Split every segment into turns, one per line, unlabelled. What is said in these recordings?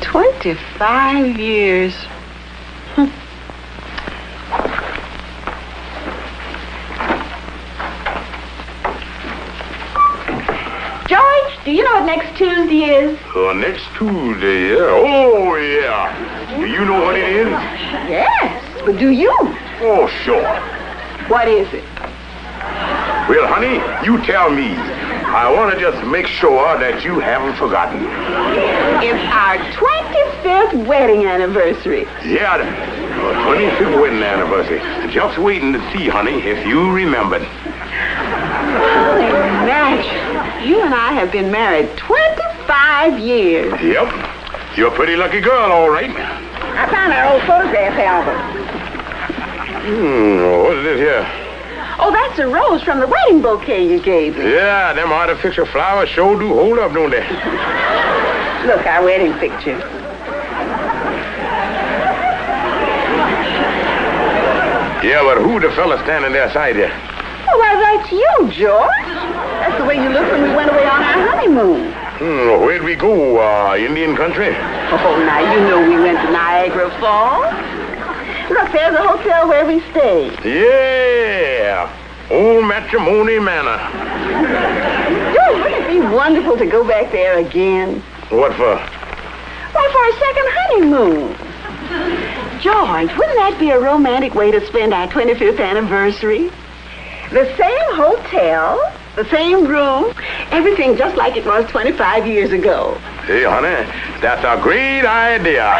"25 years. George, do you know what next Tuesday is?
Next Tuesday, yeah. Oh, yeah. Do you know what it is?
Yes, but do you?
Oh, sure.
What is it?
Well, honey, you tell me. I want to just make sure that you haven't forgotten.
It's our 25th wedding anniversary.
Yeah, the 25th wedding anniversary. Just waiting to see, honey, if you remembered.
Oh, imagine. You and I have been married 25 years.
Yep. You're a pretty lucky girl, all right.
I found our old photograph album.
What is this here?
Oh, that's a rose from the wedding bouquet you gave me.
Yeah, them artificial flowers sure do hold up, don't they?
Look, our wedding picture.
Yeah, but who the fella standing there side you?
Oh, why, that's you, George. That's the way you looked when we went away on our honeymoon.
Where'd we go? Indian country?
Oh, now, you know we went to Niagara Falls. Look, there's a hotel where we stayed.
Yeah. Old Matrimony Manor.
George, wouldn't it be wonderful to go back there again?
What for?
Why, for our second honeymoon. George, wouldn't that be a romantic way to spend our 25th anniversary? The same hotel, the same room, everything just like it was 25 years ago.
Hey, honey, that's a great idea.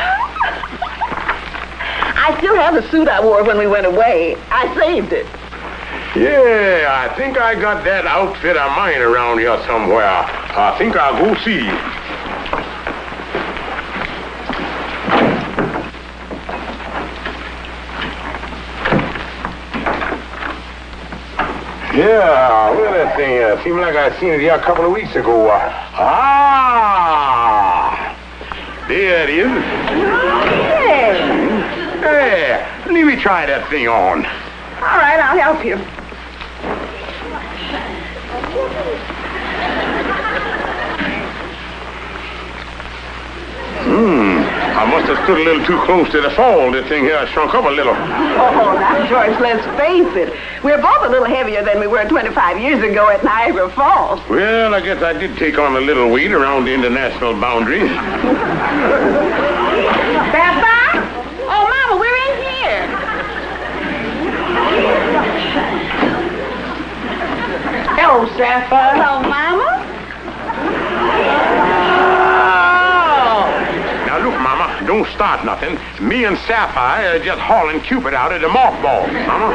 I still have the suit I wore when we went away. I saved it.
Yeah, I think I got that outfit of mine around here somewhere. I think I'll go see. Yeah, look at that thing here. Seemed like I seen it here a couple of weeks ago. There it is. Hey, let me try that thing on.
All right, I'll help you.
I must have stood a little too close to the fall. This thing here shrunk up a little.
Oh, now, George, let's face it. We're both a little heavier than we were 25 years ago at Niagara Falls.
Well, I guess I did take on a little weight around the international boundary.
Sapphire? Oh, Mama, we're in here. Hello, Sapphire. Hello, Mama.
Now, look, Mama, don't start nothing. Me and Sapphire are just hauling Cupid out of the mothballs, Mama.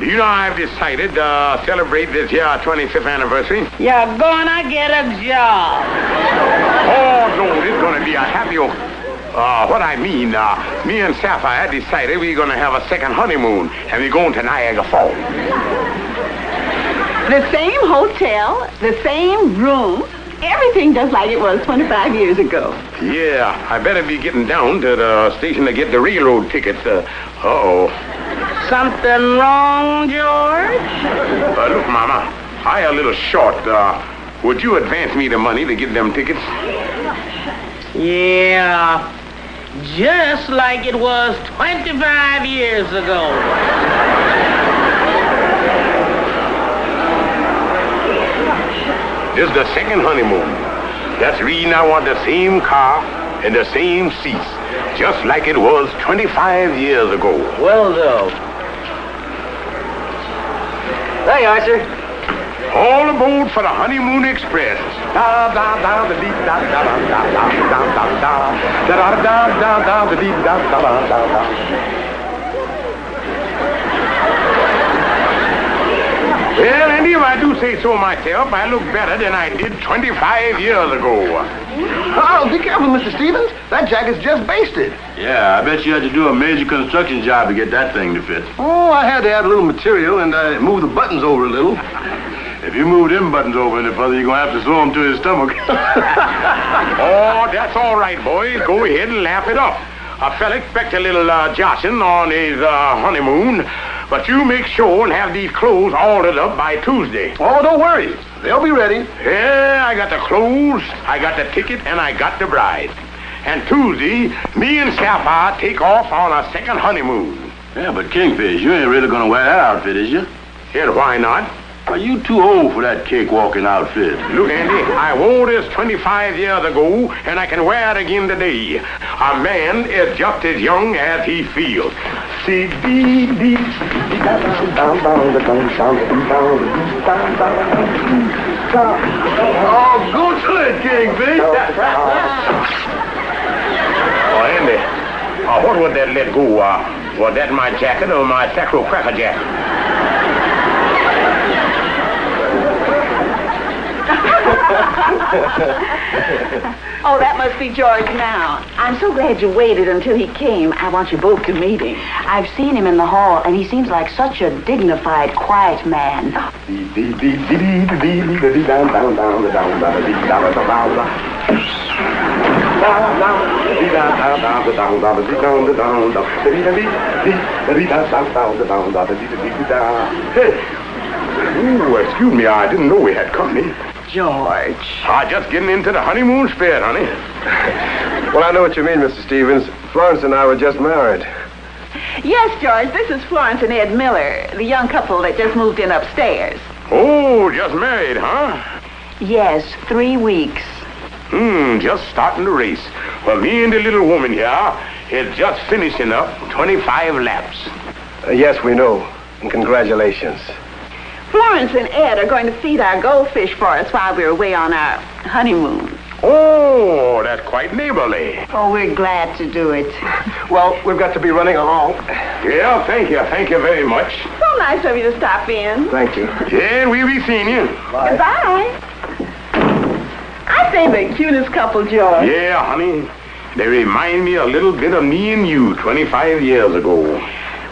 You know I've decided to celebrate this year 25th anniversary.
You're gonna get a job.
Oh, no, it's gonna be a happy... what I mean, me and Sapphire decided we're gonna have a second honeymoon, and we're going to Niagara Falls.
The same hotel, the same room, everything just like it was 25 years ago.
Yeah, I better be getting down to the station to get the railroad tickets. Uh-oh.
Something wrong, George?
Look, Mama, I'm a little short. Would you advance me the money to get them tickets?
Yeah, just like it was 25 years ago.
This is the second honeymoon. That's the reason I want the same car and the same seats, just like it was 25 years ago.
Well, though. There you are, sir.
All aboard for the Honeymoon Express. Da da da da dee da da da da da da da da da da da da da dee da da da da da. Well, Andy, if I do say so myself. I look better than I did 25 years ago.
Oh, be careful, Mr. Stevens. That jacket's just basted.
Yeah, I bet you had to do a major construction job to get that thing to fit.
Oh, I had to add a little material, and I moved the buttons over a little.
If you move them buttons over any further, you're going to have to sew them to his stomach.
Oh, that's all right, boys. Go ahead and laugh it up. A fella expects a little joshing on his honeymoon, but you make sure and have these clothes ordered up by Tuesday.
Oh, don't worry. They'll be ready.
Yeah, I got the clothes, I got the ticket, and I got the bride. And Tuesday, me and Sapphire take off on a second honeymoon.
Yeah, but Kingfish, you ain't really going to wear that outfit, is you?
Yeah, why not?
Are you too old for that cakewalking outfit?
Look, Andy, I wore this 25 years ago, and I can wear it again today. A man is just as young as he feels. See,
Oh, go to it, Kingfish.
Oh, Andy, what would that let go? Was that my jacket or my sacro cracker jacket?
Oh, that must be George now. I'm so glad you waited until he came. I want you both to meet him. I've seen him in the hall, and he seems like such a dignified, quiet man.
Hey. Ooh, excuse me, I didn't know we had company.
George.
Just getting into the honeymoon spirit, honey.
Well, I know what you mean, Mr. Stevens. Florence and I were just married.
Yes, George, this is Florence and Ed Miller, the young couple that just moved in upstairs.
Oh, just married, huh?
Yes, 3 weeks.
Just starting the race. Well, me and the little woman here is just finishing up 25 laps.
Yes, we know. And congratulations.
Florence and Ed are going to feed our goldfish for us while we're away on our honeymoon.
Oh, that's quite neighborly.
Oh, we're glad to do it.
Well, we've got to be running along.
Yeah, thank you. Thank you very much.
So nice of you to stop in.
Thank you.
Yeah, we'll be seeing you.
Bye.
Goodbye. I say the cutest couple, George.
Yeah, honey. They remind me a little bit of me and you 25 years ago.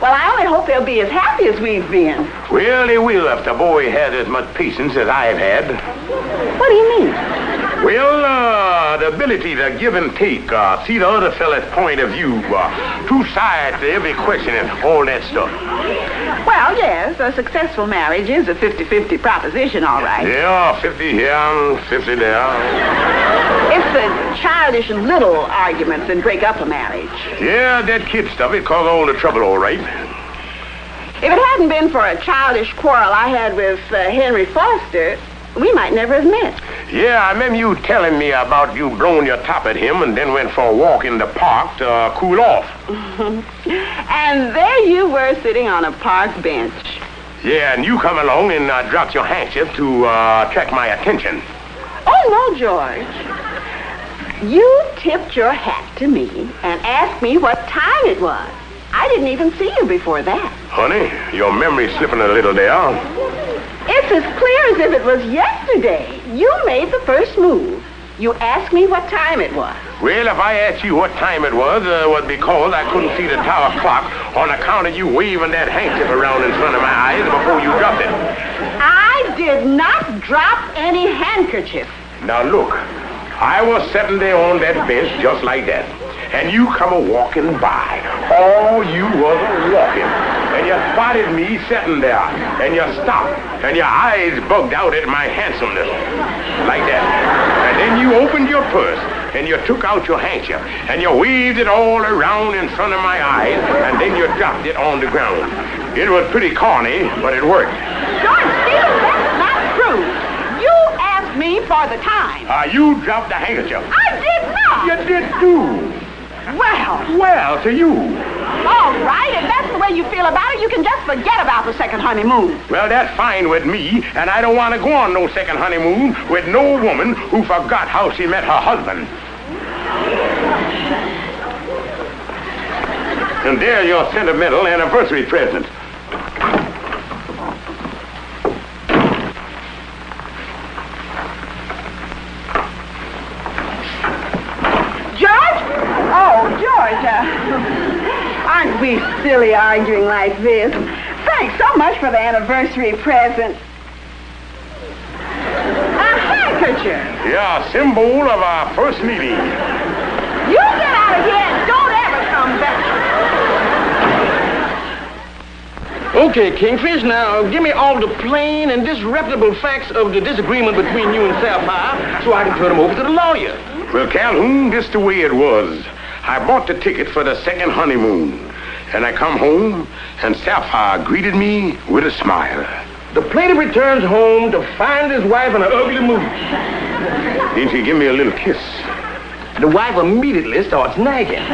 Well, I only hope they'll be as happy as we've been.
Well, they will if the boy has as much patience as I've had.
What do you mean?
Well, the ability to give and take, see the other fella's point of view, two sides to every question and all that stuff.
Well, yes, a successful marriage is a 50-50 proposition, all right.
Yeah, 50 here and 50 there.
It's the childish and little arguments that break up a marriage.
Yeah, that kid stuff, it caused all the trouble, all right.
If it hadn't been for a childish quarrel I had with Henry Foster, we might never have met.
Yeah, I remember you telling me about you blowing your top at him and then went for a walk in the park to cool off.
And there you were sitting on a park bench.
Yeah, and you come along and dropped your handkerchief to attract my attention.
Oh, no, George. You tipped your hat to me and asked me what time it was. I didn't even see you before that.
Honey, your memory's slipping a little there.
It's as clear as if it was yesterday. You made the first move. You asked me what time it was.
Well, if I asked you what time it was because I couldn't see the tower clock on account of you waving that handkerchief around in front of my eyes before you dropped it.
I did not drop any handkerchief.
Now, look, I was sitting there on that bench just like that. And you come a-walking by. Oh, you was a-walking. And you spotted me sitting there. And you stopped. And your eyes bugged out at my handsomeness. Like that. And then you opened your purse. And you took out your handkerchief. And you waved it all around in front of my eyes. And then you dropped it on the ground. It was pretty corny, but it worked.
George Stevens, that's not true. You asked me for the time.
You dropped the handkerchief.
I did not.
You did too. Well, to you.
All right, if that's the way you feel about it, you can just forget about the second honeymoon.
Well, that's fine with me, and I don't want to go on no second honeymoon with no woman who forgot how she met her husband. And there's your sentimental anniversary present.
be silly arguing like this. Thanks so much for the anniversary present. A handkerchief.
Yeah, symbol of our first meeting.
You get out of here and don't ever come back.
Okay, Kingfish, now give me all the plain and disreputable facts of the disagreement between you and Sapphire so I can turn them over to the lawyer.
Well, Calhoun, this the way it was. I bought the ticket for the second honeymoon. And I come home, and Sapphire greeted me with a smile.
The plaintiff returns home to find his wife in an ugly mood.
Then she give me a little kiss.
The wife immediately starts nagging.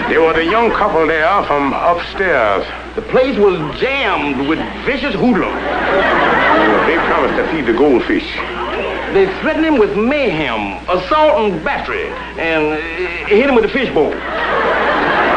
There was a young couple there from upstairs.
The place was jammed with vicious hoodlums.
They promised to feed the goldfish.
They threatened him with mayhem, assault and battery, and hit him with a fishbowl.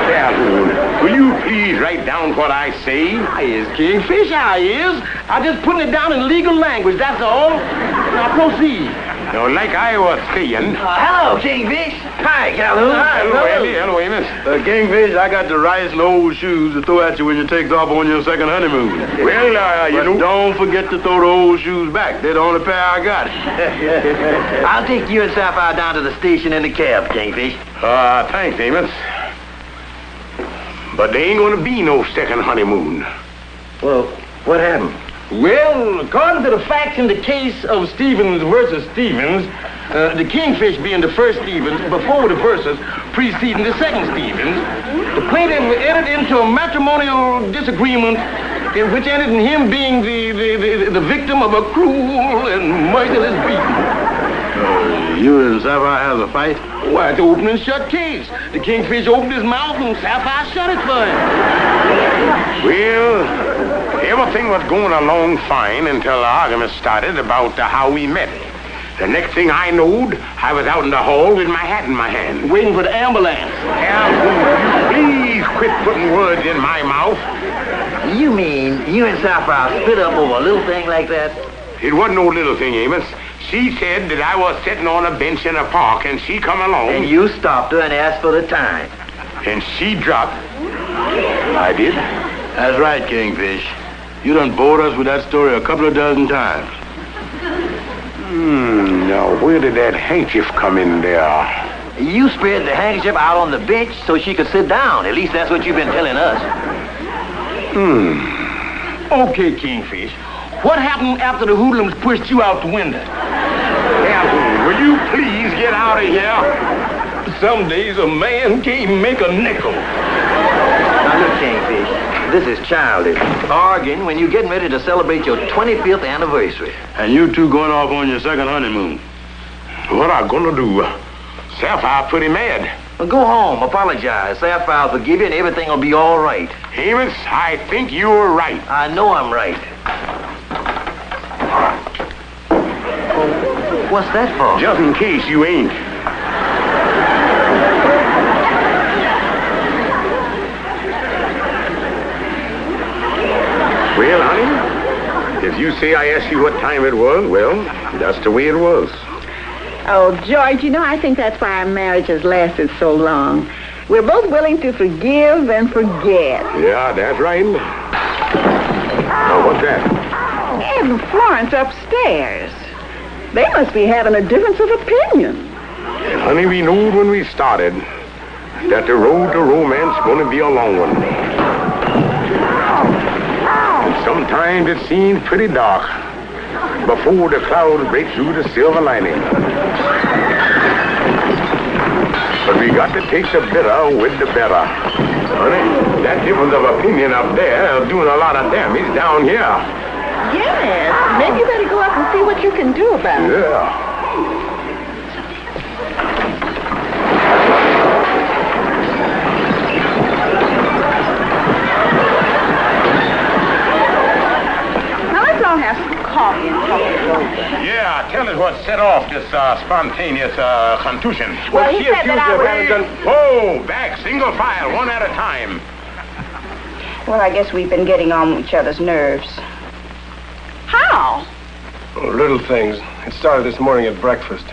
Calhoun, will you please write down what I say?
I is, Kingfish, I is. I'm just putting it down in legal language, that's all. Now proceed.
Now, like I was saying...
hello, Kingfish. Hi, Calhoun.
Hello, Andy. Hello, Amos.
Kingfish, I got the right old shoes to throw at you when you take off on your second honeymoon.
Well, you know...
Don't forget to throw the old shoes back. They're the only pair I got.
I'll take you and Sapphire down to the station in the cab, Kingfish.
Thanks, Amos. But there ain't gonna be no second honeymoon.
Well, what happened? Well, according to the facts in the case of Stevens versus Stevens, the Kingfish being the first Stevens, before the versus preceding the second Stevens, the plaintiff entered into a matrimonial disagreement in which ended in him being the victim of a cruel and merciless beating.
You and Sapphire has a fight?
Why, it's an open and shut case. The Kingfish opened his mouth and Sapphire shut it for him.
Well, everything was going along fine until the argument started about how we met. The next thing I knowed, I was out in the hall with my hat in my hand.
Waiting for the ambulance.
Please quit putting words in my mouth.
You mean you and Sapphire split up over a little thing like that?
It wasn't no little thing, Amos. She said that I was sitting on a bench in a park, and she come along.
And you stopped her and asked for the time.
And she dropped. I did.
That's right, Kingfish. You done bored us with that story a couple of dozen times.
Now where did that handkerchief come in there?
You spread the handkerchief out on the bench so she could sit down. At least that's what you've been telling us. Okay, Kingfish. What happened after the hoodlums pushed you out the window?
Calhoun, will you please get out of here?
Some days a man can't make a nickel. Now look, Kingfish, this is childish. Arguing when you're getting ready to celebrate your 25th anniversary.
And you two going off on your second honeymoon.
What I gonna do? Sapphire pretty mad.
Well, go home, apologize. Sapphire will forgive you and everything will be all right.
Amos, I think you're right.
I know I'm right. What's that for?
Just in case you ain't. Well, honey, if you say I asked you what time it was, well, that's the way it was.
Oh, George, you know, I think that's why our marriage has lasted so long. We're both willing to forgive and forget.
Yeah, that's right. Now, what's that?
Ed and Florence upstairs. They must be having a difference of opinion.
And honey, we knew when we started that the road to romance is going to be a long one. And sometimes it seems pretty dark before the clouds break through the silver lining. But we got to take the bitter with the better. Honey, that difference of opinion up there is doing a lot of damage down here.
Yes, maybe you better go up and see what you can do about it.
Yeah.
Now let's all have some coffee and talk it over.
Yeah, tell us what set off this spontaneous contusion.
Well, he said that I was...
Oh, back, single file, one at a time.
Well, I guess we've been getting on each other's nerves.
How?
Oh, little things. It started this morning at breakfast.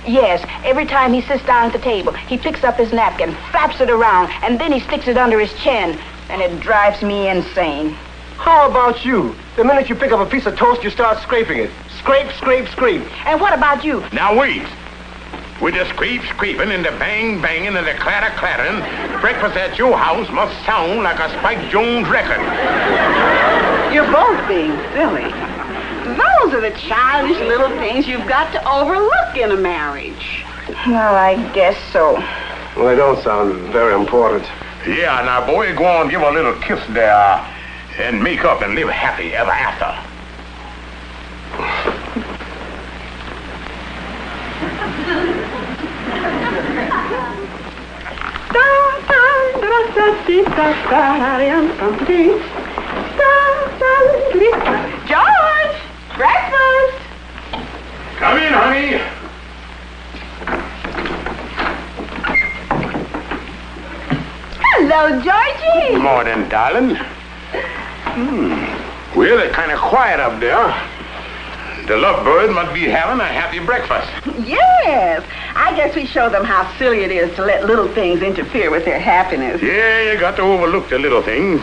Yes, every time he sits down at the table, he picks up his napkin, flaps it around, and then he sticks it under his chin. And it drives me insane.
How about you? The minute you pick up a piece of toast, you start scraping it. Scrape, scrape, scrape.
And what about you?
Now wait. With the scraping and the banging and the clattering, breakfast at your house must sound like a Spike Jones record.
You're both being silly. Those are the childish little things you've got to overlook in a marriage.
Well, I guess so.
Well, they don't sound very important.
Yeah, now, boy, go on, give her a little kiss there and make up and live happy ever after.
George! Breakfast!
Come in, honey.
Hello, Georgie.
Good morning, darling. Well, it's kind of quiet up there. The lovebird must be having a happy breakfast.
Yes. I guess we show them how silly it is to let little things interfere with their happiness.
Yeah, you got to overlook the little things.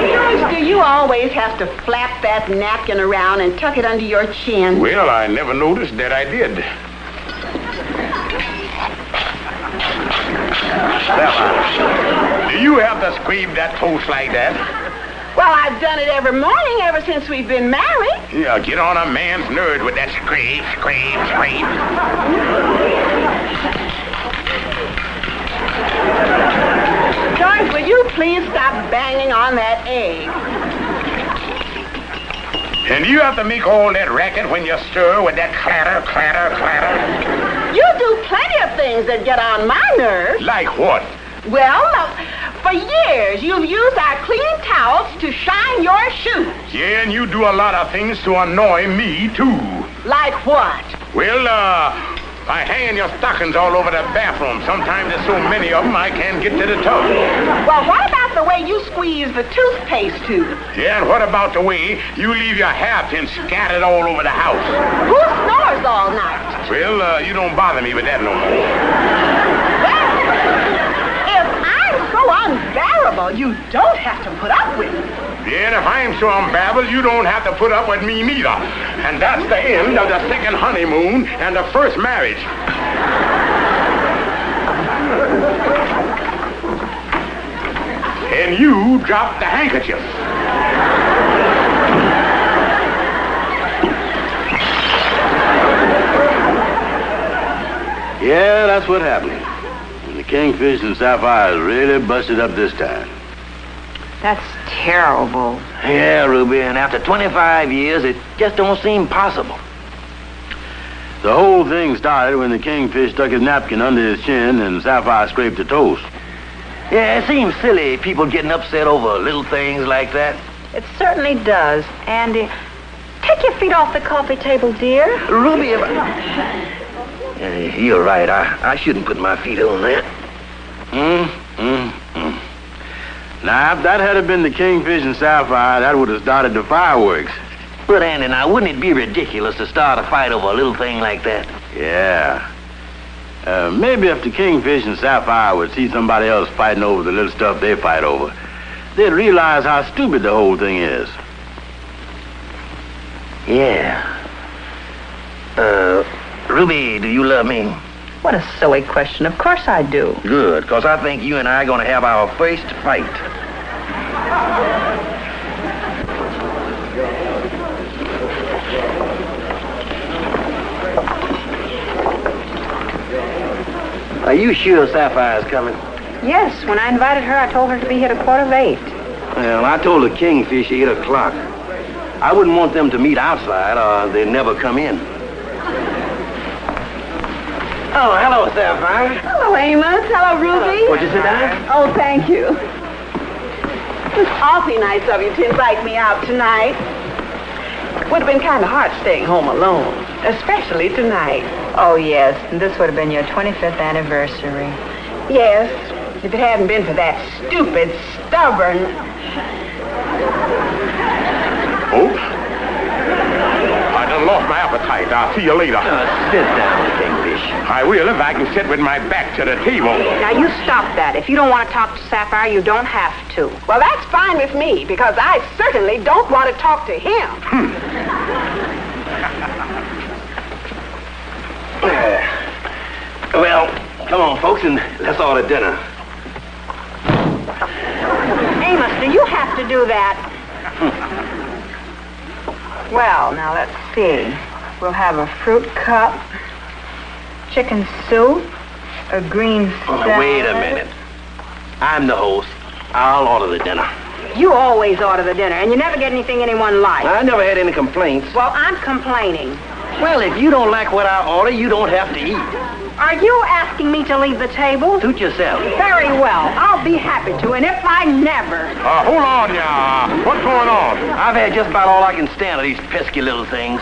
George, do you always have to flap that napkin around and tuck it under your chin?
Well, I never noticed that I did. Do you have to scrape that toast like that?
Well, I've done it every morning ever since we've been married.
Yeah, get on a man's nerves with that scrape.
George, will you please stop banging on that egg?
And you have to make all that racket when you stir with that clatter.
You do plenty of things that get on my nerves.
Like what?
Well, for years, you've used our clean towels to shine your shoes.
Yeah, and you do a lot of things to annoy me, too.
Like what?
Well, I hang your stockings all over the bathroom. Sometimes there's so many of them I can't get to the tub.
Well, what about the way you squeeze the toothpaste tube?
Yeah, and what about the way you leave your hairpins scattered all over the house?
Who snores all night?
Well, you don't bother me with that no more.
Well, if I'm so unbearable, you don't have to put up with it.
Yeah, and if I'm so unbearable, you don't have to put up with me neither. And that's the end of the second honeymoon and the first marriage. And you dropped the handkerchief.
Yeah, that's what happened. And the Kingfish and Sapphire really busted up this time.
That's terrible.
Yeah, Ruby, and after 25 years, it just don't seem possible. The whole thing started when the Kingfish stuck his napkin under his chin and Sapphire scraped the toast. Yeah, it seems silly, people getting upset over little things like that.
It certainly does. Andy, take your feet off the coffee table, dear.
Ruby, if you're right. I shouldn't put my feet on that. Now, if that had been the Kingfish and Sapphire, that would have started the fireworks. But, Andy, now, wouldn't it be ridiculous to start a fight over a little thing like that? Yeah. Maybe if the Kingfish and Sapphire would see somebody else fighting over the little stuff they fight over, they'd realize how stupid the whole thing is. Yeah. Ruby, do you love me?
What a silly question. Of course I do.
Good, because I think you and I are going to have our first fight. Are you sure Sapphire's coming?
Yes, when I invited her, I told her to be here at 7:45.
Well, I told the Kingfish 8 o'clock. I wouldn't want them to meet outside or they'd never come in. Oh, hello, Sapphire.
Hello, Amos. Hello, Ruby.
Would you sit down?
Oh, thank you. It's awfully nice of you to invite me out tonight. Would have been kind of hard staying home alone, especially tonight.
Oh, yes, and this would have been your 25th anniversary.
Yes, if it hadn't been for that stupid, stubborn...
Oh? I don't done lost my appetite. I'll see you later.
Sit down, Kingfish.
I will if I can sit with my back to the table.
Now, you stop that. If you don't want to talk to Sapphire, you don't have to.
Well, that's fine with me, because I certainly don't want to talk to him.
Well, come on, folks, and let's order dinner.
Amos, do you have to do that? Well, now, let's see. We'll have a fruit cup, chicken soup, a green salad.
Wait a minute. I'm the host. I'll order the dinner.
You always order the dinner, and you never get anything anyone likes.
I never had any complaints.
Well, I'm complaining.
Well, if you don't like what I order, you don't have to eat.
Are you asking me to leave the table?
Suit yourself.
Very well. I'll be happy to, and if I never...
Hold on, ya. What's going on?
I've had just about all I can stand of these pesky little things.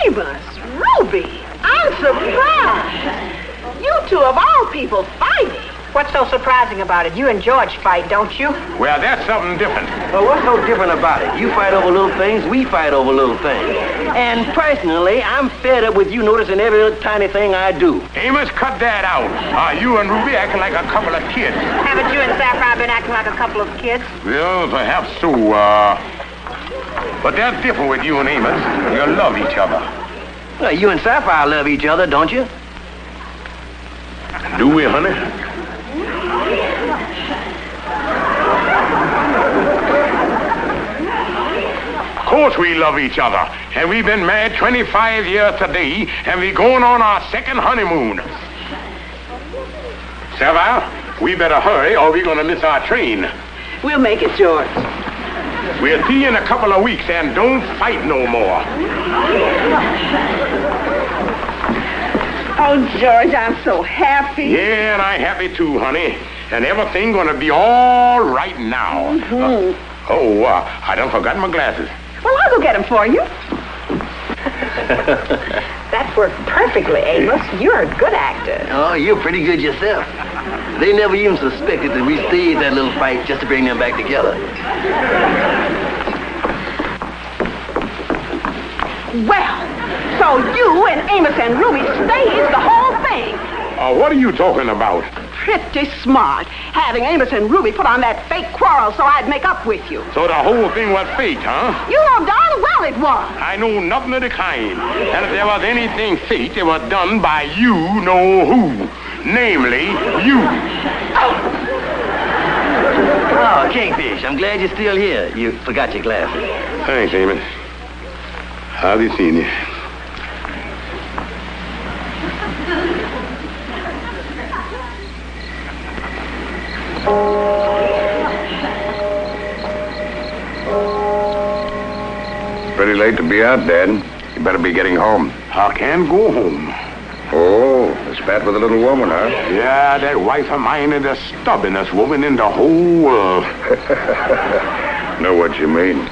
Amos, Ruby, I'm surprised. You two of all people fighting.
What's so surprising about it? You and George fight, don't you?
Well, that's something different.
Well, what's so different about it? You fight over little things, we fight over little things. And personally, I'm fed up with you noticing every little tiny thing I do.
Amos, cut that out. You and Ruby acting like a couple of kids.
Haven't you and Sapphire been acting like a couple of kids?
Well, perhaps so, but that's different with you and Amos. You love each other.
Well, you and Sapphire love each other, don't you?
Do we, honey? Of course we love each other. And we've been married 25 years today, and we're going on our second honeymoon. Sapphire, we better hurry or we're going to miss our train.
We'll make it, George.
We'll see you in a couple of weeks, and don't fight no more.
Oh, George, I'm so happy.
Yeah, and I'm happy too, honey. And everything gonna be all right now. I done forgot my glasses.
Well, I'll go get them for you.
That worked perfectly, Amos. You're a good actor.
Oh, you're pretty good yourself. They never even suspected that we staged that little fight just to bring them back together.
Well, so you and Amos and Ruby staged the whole thing.
What are you talking about?
Pretty smart, having Amos and Ruby put on that fake quarrel so I'd make up with you.
So the whole thing was fake, huh?
You know darn well it was.
I know nothing of the kind. And if there was anything fake, it was done by you know who. Namely, you.
Oh, Kingfish, I'm glad you're still here. You forgot your glasses.
Thanks, Amos. How've you seen you?
Pretty late to be out, Dad. You better be getting home.
I can't go home.
Oh, the spat with a little woman, huh?
Yeah, that wife of mine is the stubbornest woman in the whole world.
Know what you mean.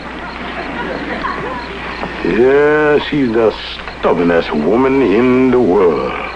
Yeah, she's the stubbornest woman in the world.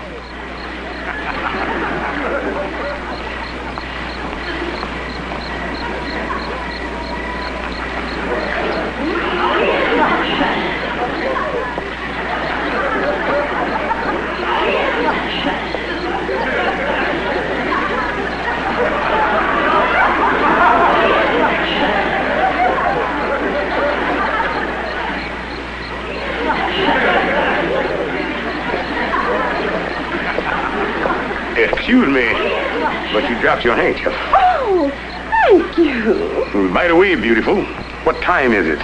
Excuse me, but you dropped your handkerchief.
Oh, thank you.
By the way, beautiful, what time is it?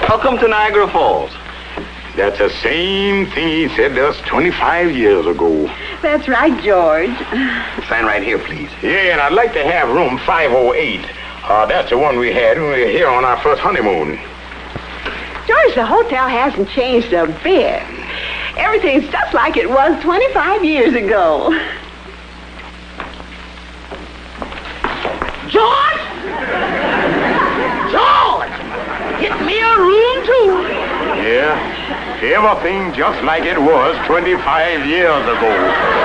Welcome to Niagara Falls.
That's the same thing he said to us 25 years ago.
That's right, George.
Sign right here, please.
Yeah, and I'd like to have room 508. That's the one we had when we were here on our first honeymoon.
George, the hotel hasn't changed a bit. Everything's just like it was 25 years ago. George! George! your room, too.
Yeah, everything just like it was 25 years ago.